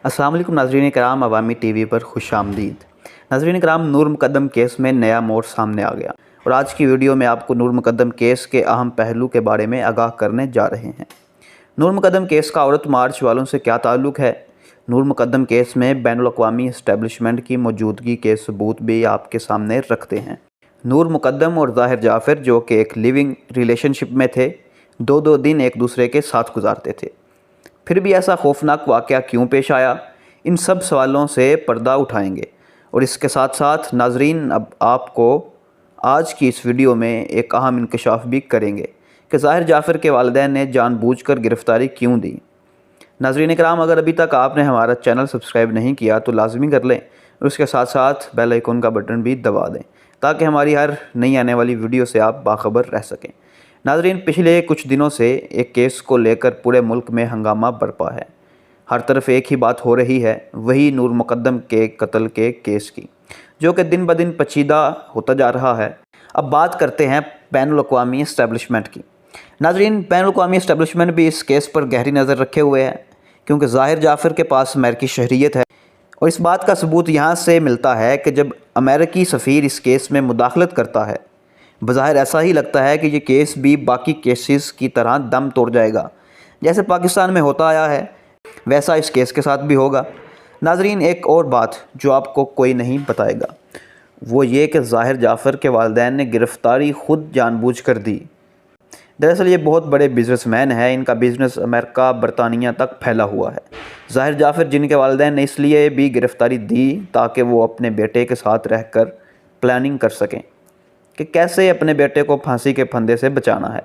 अस्सलाम वालेकुम नाज़रीन कराम, अवामी टीवी पर खुश आमदीद। नाज़रीन कराम, नूर मुक़द्दम केस में नया मोड़ सामने आ गया और आज की वीडियो में आपको नूर मुक़द्दम केस के अहम पहलू के बारे में आगाह करने जा रहे हैं। नूर मुक़द्दम केस का औरत मार्च वालों से क्या ताल्लुक़ है? नूर मुक़द्दम केस में बैनुल-अक़वामी इस्टेब्लिशमेंट की मौजूदगी के सबूत भी आपके सामने रखते हैं। नूर मुक़द्दम और ज़ाहिर जाफ़र, जो कि एक लिविंग रिलेशनशिप में थे, दो दिन एक दूसरे के साथ गुजारते थे। फिर भी ऐसा खौफनाक वाक़या क्यों पेश आया? इन सब सवालों से पर्दा उठाएंगे और इसके साथ साथ नाज़रीन अब आपको आज की इस वीडियो में एक अहम इंकशाफ भी करेंगे कि ज़ाहिर जाफ़र के वालिदैन ने जानबूझकर गिरफ़्तारी क्यों दी। नाज़रीन कराम, अगर अभी तक आपने हमारा चैनल सब्सक्राइब नहीं किया तो लाजमी कर लें और उसके साथ साथ बेल आइकन का बटन भी दबा दें ताकि हमारी हर नई आने वाली वीडियो से आप बाखबर रह सकें। नाज़रीन, पिछले कुछ दिनों से एक केस को लेकर पूरे मुल्क में हंगामा बरपा है। हर तरफ एक ही बात हो रही है, वही नूर मुक़द्दम के कत्ल के केस की, जो कि दिन ब दिन पेचीदा होता जा रहा है। अब बात करते हैं बैनुल-अक़वामी इस्टेब्लिशमेंट की। नाज़रीन, बैनुल-अक़वामी इस्टेब्लिशमेंट भी इस केस पर गहरी नज़र रखे हुए है, क्योंकि ज़ाहिर जाफ़र के पास अमेरिकी शहरियत है और इस बात का सबूत यहाँ से मिलता है कि जब अमेरिकी सफ़ीर इस केस में मुदाखलत करता है, बज़ाहिर ऐसा ही लगता है कि ये केस भी बाकी केसेस की तरह दम तोड़ जाएगा। जैसे पाकिस्तान में होता आया है, वैसा इस केस के साथ भी होगा। नाज़रीन, एक और बात जो आपको कोई नहीं बताएगा, वो ये कि ज़ाहिर जाफ़र के वालिदैन ने गिरफ़्तारी ख़ुद जानबूझकर दी। दरअसल ये बहुत बड़े बिज़नेसमैन हैं, इनका बिज़नेस अमेरिका, बरतानिया तक फैला हुआ है। ज़ाहिर जाफ़र जिनके वालिदैन ने इसलिए भी गिरफ़्तारी दी ताकि वो अपने बेटे के साथ रहकर प्लानिंग कर सकें कि कैसे अपने बेटे को फांसी के फंदे से बचाना है।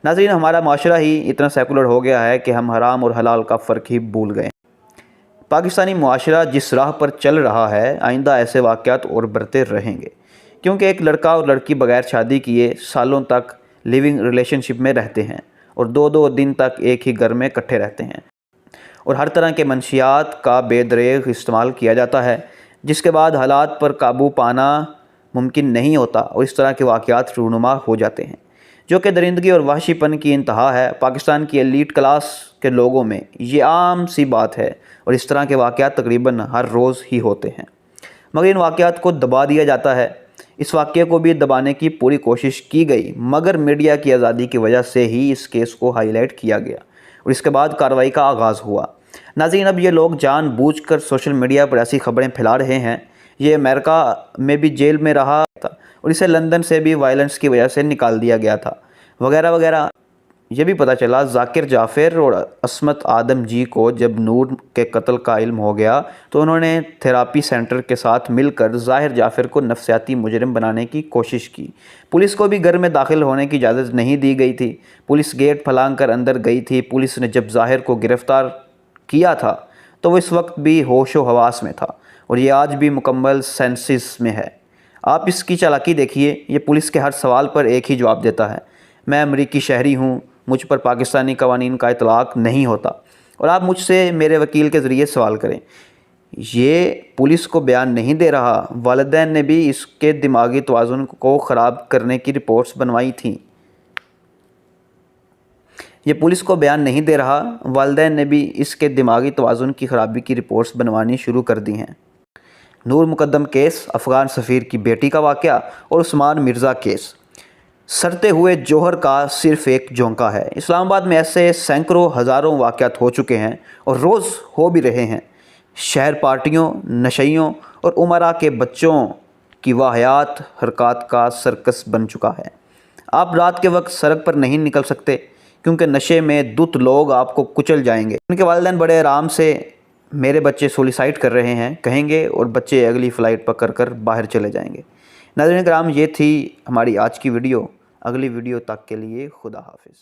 नाज़रीन, हमारा माशरा ही इतना सेकुलर हो गया है कि हम हराम और हलाल का फ़र्क ही भूल गए। पाकिस्तानी मुआशरा जिस राह पर चल रहा है, आइंदा ऐसे वाक़यात और बढ़ते रहेंगे, क्योंकि एक लड़का और लड़की बग़ैर शादी किए सालों तक लिविंग रिलेशनशिप में रहते हैं और दो दिन तक एक ही घर में इकट्ठे रहते हैं और हर तरह के मंशियात का बेदरेग इस्तेमाल किया जाता है, जिसके बाद हालात पर काबू पाना मुमकिन नहीं होता और इस तरह के वाक़यात रूनुमा हो जाते हैं, जो कि दरिंदगी और वहशीपन की इंतहा है। पाकिस्तान की एलीट क्लास के लोगों में ये आम सी बात है और इस तरह के वाक़यात तकरीबन हर रोज़ ही होते हैं, मगर इन वाक़यात को दबा दिया जाता है। इस वाक़ये को भी दबाने की पूरी कोशिश की गई, मगर मीडिया की आज़ादी की वजह से ही इस केस को हाईलाइट किया गया और इसके बाद कार्रवाई का आगाज़ हुआ। नाज़रीन, अब ये लोग जानबूझकर सोशल मीडिया पर ऐसी खबरें फैला रहे हैं। ये अमेरिका में भी जेल में रहा था और इसे लंदन से भी वायलेंस की वजह से निकाल दिया गया था, वगैरह वगैरह। ये भी पता चला ज़ाकिर जाफ़र और अस्मत आदम जी को जब नूर के कत्ल का इल्म हो गया तो उन्होंने थेरापी सेंटर के साथ मिलकर ज़ाहिर जाफ़र को नफसियाती मुजरिम बनाने की कोशिश की। पुलिस को भी घर में दाखिल होने की इजाज़त नहीं दी गई थी। पुलिस गेट फलांग कर अंदर गई थी। पुलिस ने जब ज़ाहिर को गिरफ़्तार किया था तो वो इस वक्त भी होशो हवास में था और ये आज भी मुकम्मल सेंसिस में है। आप इसकी चालाकी देखिए, ये पुलिस के हर सवाल पर एक ही जवाब देता है, मैं अमरीकी शहरी हूँ, मुझ पर पाकिस्तानी कवानीन का इतलाक़ नहीं होता और आप मुझसे मेरे वकील के ज़रिए सवाल करें। ये पुलिस को बयान नहीं दे रहा, वालिदैन ने भी इसके दिमागी तवाज़ुन को ख़राब करने की रिपोर्ट्स बनवाई थी। ये पुलिस को बयान नहीं दे रहा, वालिदैन ने भी इसके दिमागी तवाज़ुन की ख़राबी की रिपोर्ट्स बनवानी शुरू कर दी हैं। नूर मुक़द्दम केस, अफ़गान सफ़ीर की बेटी का वाक़या और उस्मान मिर्ज़ा केस सड़ते हुए जौहर का सिर्फ़ एक झोंका है। इस्लामाबाद में ऐसे सैकड़ों हज़ारों वाक़यात हो चुके हैं और रोज़ हो भी रहे हैं। शहर पार्टियों, नशइयों और उमरा के बच्चों की वाहियात हरकत का सर्कस बन चुका है। आप रात के वक्त सड़क पर नहीं निकल सकते क्योंकि नशे में धुत लोग आपको कुचल जाएंगे। उनके वालिदैन बड़े आराम से मेरे बच्चे सुसाइड कर रहे हैं कहेंगे और बच्चे अगली फ़्लाइट पकड़ कर बाहर चले जाएंगे। नाज़रीन कराम, ये थी हमारी आज की वीडियो। अगली वीडियो तक के लिए खुदा हाफिज़।